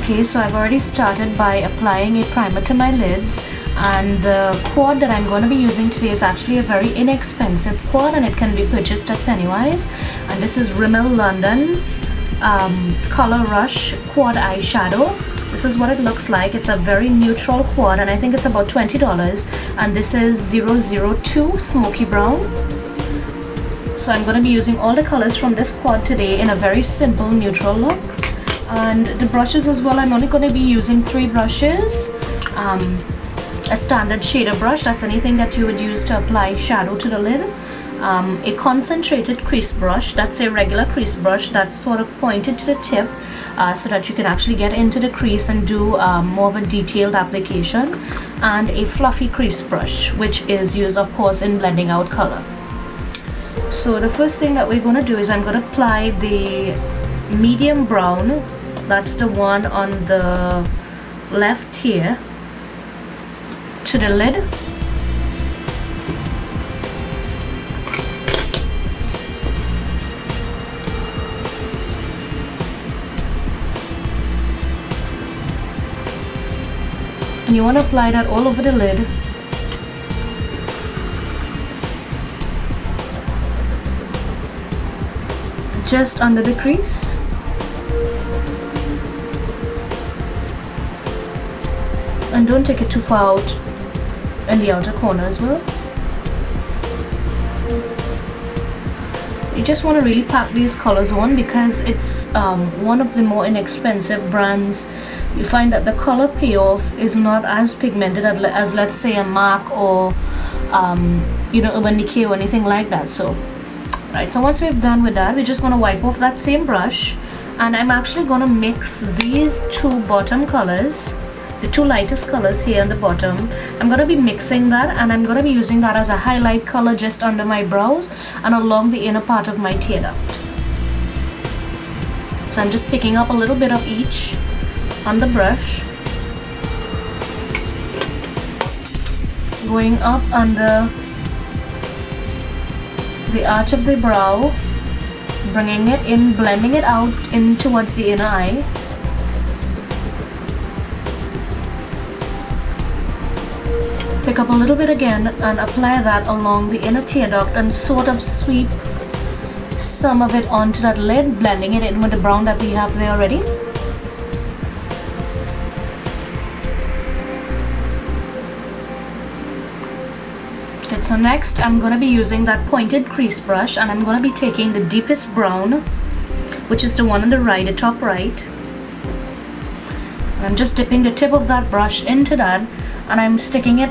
Okay, so I've already started by applying a primer to my lids, and the quad that I'm going to be using today is actually a very inexpensive quad, and it can be purchased at Pennywise, and this is Rimmel London's Color Rush Quad Eyeshadow. This is what it looks like. It's a very neutral quad, and I think it's about $20, and this is 002 Smoky Brown. So I'm going to be using all the colors from this quad today in a very simple neutral look. And the brushes as well, I'm only going to be using 3 brushes. A standard shader brush, that's anything that you would use to apply shadow to the lid. A concentrated crease brush, that's a regular crease brush that's sort of pointed to the tip so that you can actually get into the crease and do more of a detailed application. And a fluffy crease brush, which is used of course in blending out color. So the first thing that we're going to do is I'm going to apply the medium brown, that's the one on the left here, to the lid. And you want to apply that all over the lid. Just under the crease. And don't take it too far out in the outer corner as well. You just want to really pack these colors on because it's one of the more inexpensive brands. You find that the color payoff is not as pigmented as let's say a MAC or you know, Urban Decay or anything like that. So right, so once we've done with that, we're just going to wipe off that same brush, and I'm actually going to mix these 2 bottom colors, the 2 lightest colors here on the bottom. I'm going to be mixing that, and I'm going to be using that as a highlight color just under my brows and along the inner part of my tear duct. So I'm just picking up a little bit of each on the brush, going up under the arch of the brow, bringing it in, blending it out in towards the inner eye. Pick up a little bit again and apply that along the inner tear duct and sort of sweep some of it onto that lid, blending it in with the brown that we have there already. Okay, so next I'm going to be using that pointed crease brush, and I'm going to be taking the deepest brown, which is the one on the right, the top right. And I'm just dipping the tip of that brush into that, and I'm sticking it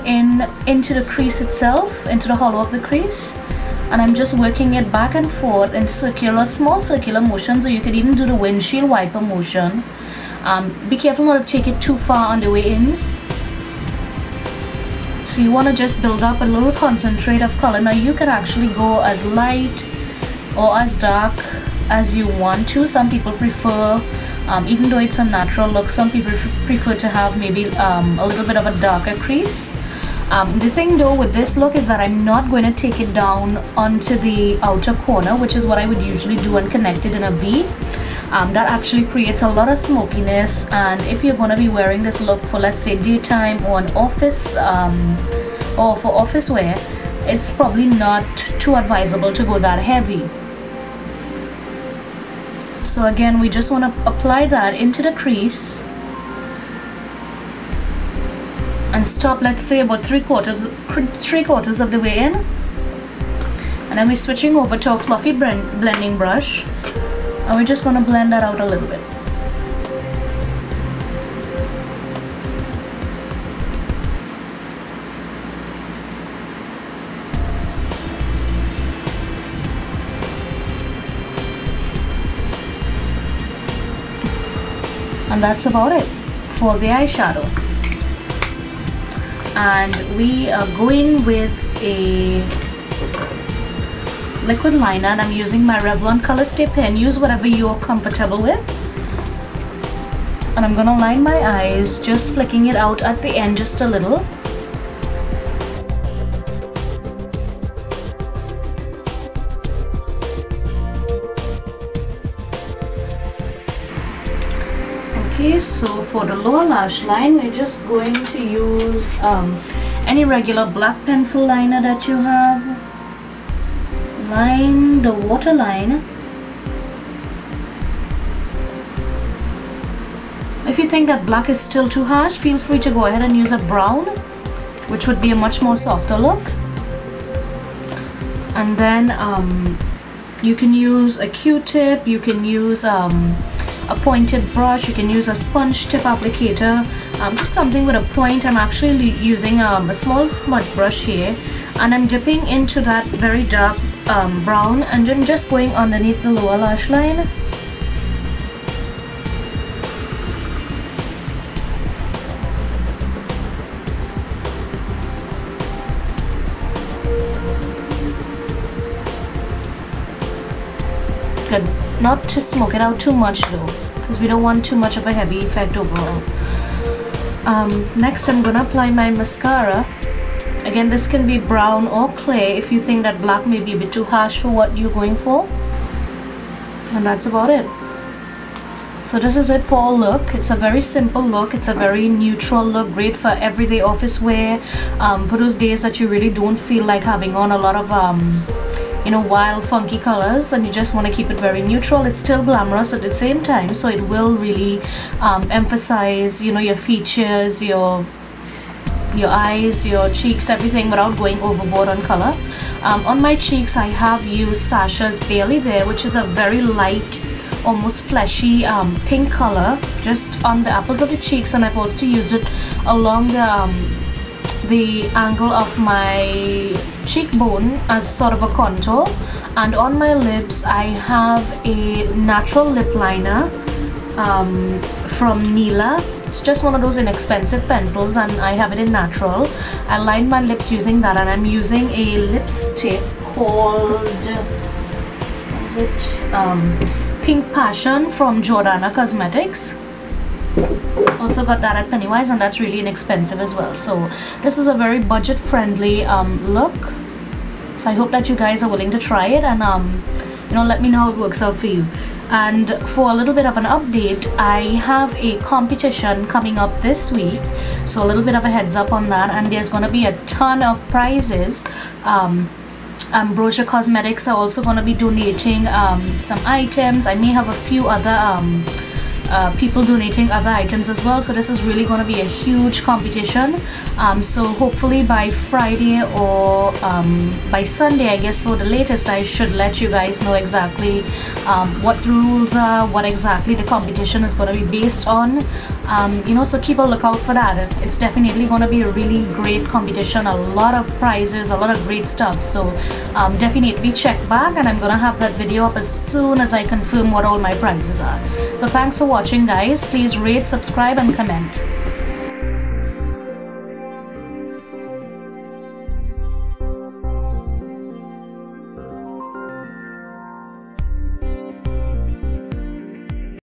into the crease itself, into the hollow of the crease, and I'm just working it back and forth in small circular motions, or you could even do the windshield wiper motion. Be careful not to take it too far on the way in. So you want to just build up a little concentrate of color. Now you can actually go as light or as dark as you want to. Some people prefer, even though it's a natural look, some people prefer to have maybe a little bit of a darker crease. The thing though with this look is that I'm not going to take it down onto the outer corner, which is what I would usually do and connect it in a V. That actually creates a lot of smokiness, and if you're going to be wearing this look for, let's say, daytime or an office or for office wear, it's probably not too advisable to go that heavy. So again, we just want to apply that into the crease and stop, let's say, about three quarters of the way in, and then we're switching over to a fluffy blending brush, and we're just going to blend that out a little bit. And that's about it for the eyeshadow. And we are going with a liquid liner, and I'm using my Revlon Color Stay pen. Use whatever you're comfortable with. And I'm gonna line my eyes, just flicking it out at the end just a little. Okay, so for the lower lash line, we're just going to use any regular black pencil liner that you have. Line the waterline. If you think that black is still too harsh, feel free to go ahead and use a brown, which would be a much more softer look. And then you can use a Q-tip, you can use a pointed brush, you can use a sponge tip applicator, just something with a point. I'm actually using a small smudge brush here, and I'm dipping into that very dark brown and then just going underneath the lower lash line. Good. Not to smoke it out too much though, because we don't want too much of a heavy effect overall. Next I'm gonna apply my mascara. Again, this can be brown or clay if you think that black may be a bit too harsh for what you're going for. And that's about it. So this is it for a look. It's a very simple look. It's a very neutral look, great for everyday office wear, for those days that you really don't feel like having on a lot of you know, wild funky colors, and you just want to keep it very neutral. It's still glamorous at the same time, so it will really emphasize, you know, your features, your eyes, your cheeks, everything, without going overboard on color. On my cheeks I have used Sasha's Barely There, which is a very light, almost fleshy pink color, just on the apples of the cheeks, and I've also used it along the angle of my cheekbone as sort of a contour. And on my lips I have a natural lip liner from Neela. It's just one of those inexpensive pencils, and I have it in natural. I line my lips using that, and I'm using a lipstick called, what is it, Pink Passion from Jordana Cosmetics. Also got that at Pennywise, and that's really inexpensive as well. So this is a very budget friendly look, so I hope that you guys are willing to try it, and you know, let me know how it works out for you. And for a little bit of an update, I have a competition coming up this week, so a little bit of a heads up on that, and there's going to be a ton of prizes. Ambrosia Cosmetics are also going to be donating some items. I may have a few other people donating other items as well, so this is really going to be a huge competition. So hopefully by Friday or by Sunday, I guess, for the latest, I should let you guys know exactly what the rules are, what exactly the competition is going to be based on. You know, so keep a lookout for that. It's definitely going to be a really great competition, a lot of prizes, a lot of great stuff. So definitely check back, and I'm going to have that video up as soon as I confirm what all my prizes are. So thanks for watching, guys. Please rate, subscribe and comment.